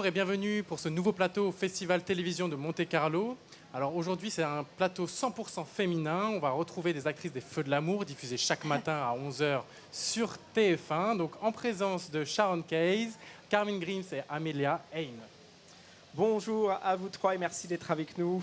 Bonjour et bienvenue pour ce nouveau plateau au Festival Télévision de Monte-Carlo. Alors aujourd'hui, c'est un plateau 100% féminin. On va retrouver des actrices des Feux de l'amour diffusées chaque matin à 11 heures sur TF1. Donc en présence de Sharon Case, Carmine Grimes et Amelia Hain. Bonjour à vous trois et merci d'être avec nous.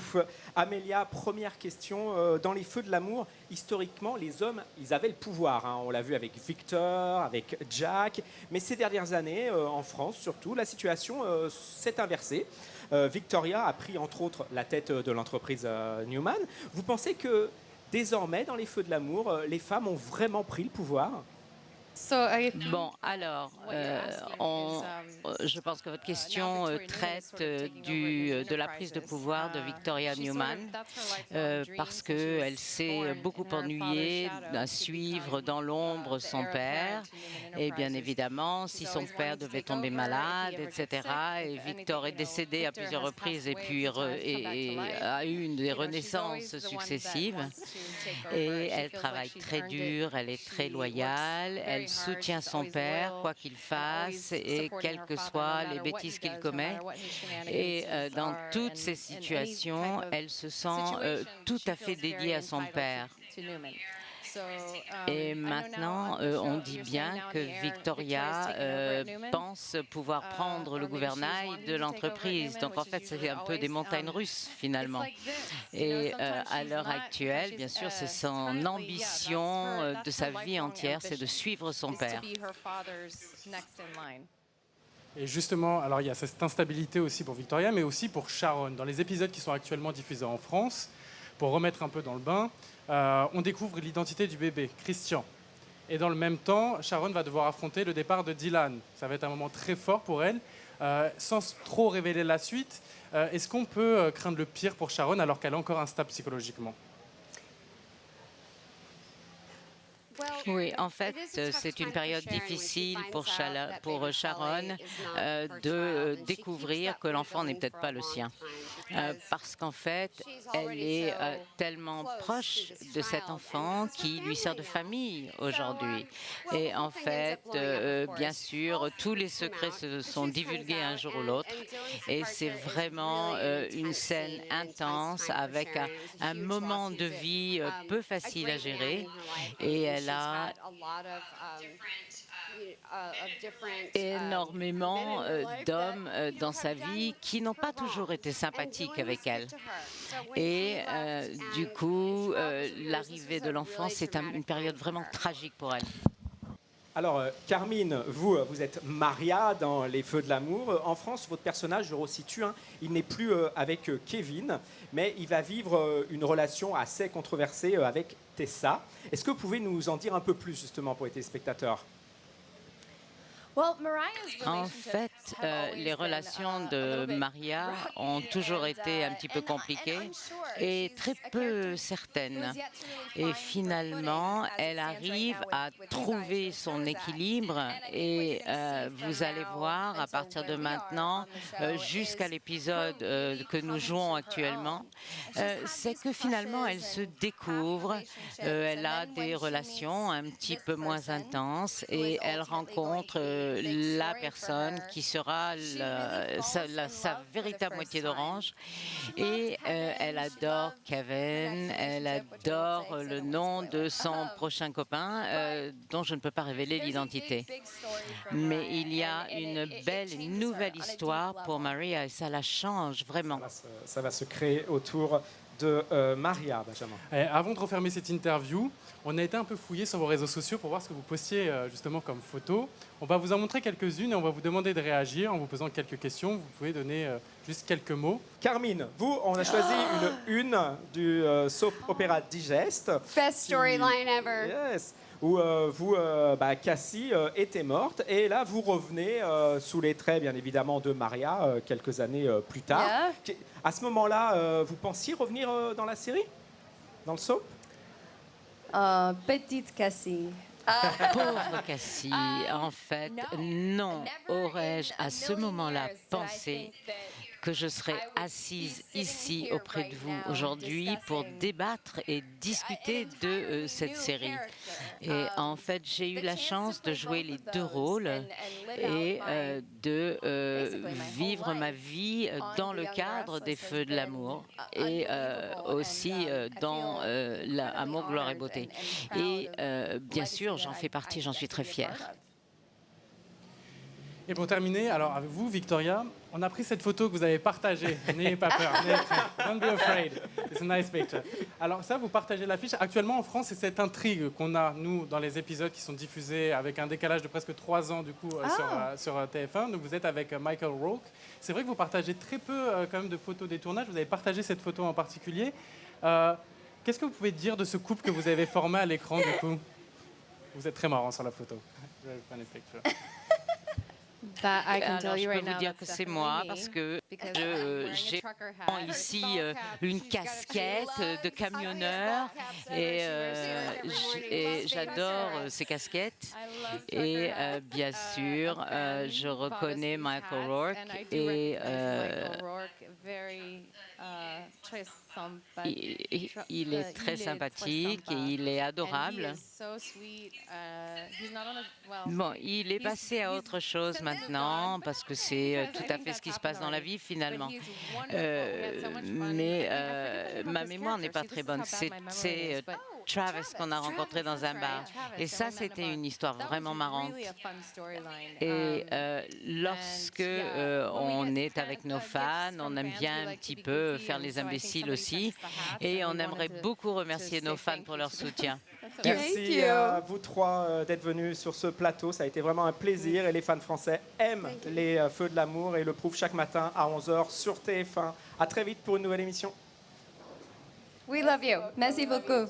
Amélia, première question. Dans les Feux de l'amour, historiquement, les hommes, ils avaient le pouvoir. On l'a vu avec Victor, avec Jack. Mais ces dernières années, en France surtout, la situation s'est inversée. Victoria a pris entre autres la tête de l'entreprise Newman. Vous pensez que désormais, dans les Feux de l'amour, les femmes ont vraiment pris le pouvoir ? Bon, alors, je pense que votre question traite de la prise de pouvoir de Victoria Newman, parce qu'elle s'est beaucoup ennuyée à suivre dans l'ombre son père. Et bien évidemment, si son père devait tomber malade, etc., et Victor est décédé à plusieurs reprises et puis a eu des renaissances successives. Et elle travaille très dur, elle est très loyale, elle soutient son père, quoi qu'il fasse et quelles que soient les bêtises qu'il commet. Et dans toutes ces situations, elle se sent tout à fait dédiée à son père. Et maintenant, on dit bien que Victoria pense pouvoir prendre le gouvernail de l'entreprise. Donc en fait, c'est un peu des montagnes russes finalement. Et à l'heure actuelle, bien sûr, c'est son ambition de sa vie entière, c'est de suivre son père. Et justement, alors il y a cette instabilité aussi pour Victoria, mais aussi pour Sharon. Dans les épisodes qui sont actuellement diffusés en France, pour remettre un peu dans le bain, on découvre l'identité du bébé, Christian. Et dans le même temps, Sharon va devoir affronter le départ de Dylan. Ça va être un moment très fort pour elle. Sans trop révéler la suite, est-ce qu'on peut craindre le pire pour Sharon alors qu'elle est encore instable psychologiquement ? Oui, en fait, c'est une période difficile pour Sharon de découvrir que l'enfant n'est peut-être pas le sien. Parce qu'en fait, elle est tellement proche de cet enfant qui lui sert de famille aujourd'hui. Et en fait, bien sûr, tous les secrets se sont divulgués un jour ou l'autre. Et c'est vraiment une scène intense avec un moment de vie peu facile à gérer. Et elle a énormément d'hommes dans sa vie qui n'ont pas toujours été sympathiques avec elle. Et du coup, l'arrivée de l'enfant, c'est une période vraiment tragique pour elle. Alors, Carmine, vous êtes Maria dans Les Feux de l'amour. En France, votre personnage, je resitue, il n'est plus avec Kevin, mais il va vivre une relation assez controversée avec Tessa. Est-ce que vous pouvez nous en dire un peu plus, justement, pour les téléspectateurs ? En fait, les relations de Maria ont toujours été un petit peu compliquées et très peu certaines. Et finalement, elle arrive à trouver son équilibre et vous allez voir à partir de maintenant, jusqu'à l'épisode que nous jouons actuellement, c'est que finalement, elle se découvre, elle a des relations un petit peu moins intenses et elle rencontre la personne qui sera sa véritable moitié d'orange. Et elle adore Kevin, elle adore le nom de son prochain copain, dont je ne peux pas révéler l'identité. Mais il y a une belle et nouvelle histoire pour Maria et ça la change vraiment. Ça va se créer autour de Maria, Benjamin. Avant de refermer cette interview, on a été un peu fouillé sur vos réseaux sociaux pour voir ce que vous postiez justement comme photos. On va vous en montrer quelques-unes et on va vous demander de réagir en vous posant quelques questions. Vous pouvez donner juste quelques mots. Carmine, on a choisi une du soap opéra Digest. Best storyline ever. Yes. Où Cassie était morte. Et là, vous revenez sous les traits, bien évidemment, de Maria quelques années plus tard. Yeah. À ce moment-là, vous pensiez revenir dans la série ? Dans le soap ? Petite Cassie. Pauvre Cassie, en fait, non, aurais-je à ce moment-là pensé que je serai assise ici auprès de vous aujourd'hui pour débattre et discuter de cette série. Et en fait, j'ai eu la chance de jouer les deux rôles et de vivre ma vie dans le cadre des Feux de l'amour et aussi dans Amour, gloire et beauté. Et bien sûr, j'en fais partie, j'en suis très fière. Et pour terminer, alors avec vous, Victoria, on a pris cette photo que vous avez partagée. N'ayez pas peur, n'ayez crainte. Don't be afraid. It's a nice picture. Alors ça, vous partagez l'affiche. Actuellement, en France, c'est cette intrigue qu'on a, nous, dans les épisodes qui sont diffusés avec un décalage de presque 3 ans, du coup, sur TF1. Donc vous êtes avec Michael Rourke. C'est vrai que vous partagez très peu, quand même, de photos des tournages. Vous avez partagé cette photo en particulier. Qu'est-ce que vous pouvez dire de ce couple que vous avez formé à l'écran, du coup? Vous êtes très marrant sur la photo. Very funny picture. Alors, je peux vous dire que c'est moi parce que j'ai ici une casquette de camionneur et j'adore ces casquettes. Et bien sûr, je reconnais Michael Rourke et il est très sympathique et il est adorable. Bon, il est passé à autre chose maintenant parce que c'est tout à fait ce qui se passe dans la vie finalement. Mais ma mémoire n'est pas très bonne. C'est Travis qu'on a rencontré dans un bar. Et ça, c'était une histoire vraiment marrante. Et lorsque on est avec nos fans, on aime bien un petit peu faire les imbéciles aussi. Et on aimerait beaucoup remercier nos fans pour leur soutien. Merci à vous trois d'être venus sur ce plateau. Ça a été vraiment un plaisir. Et les fans français aiment les Feux de l'amour et le prouvent chaque matin à 11h sur TF1. À très vite pour une nouvelle émission. We love you. Merci beaucoup.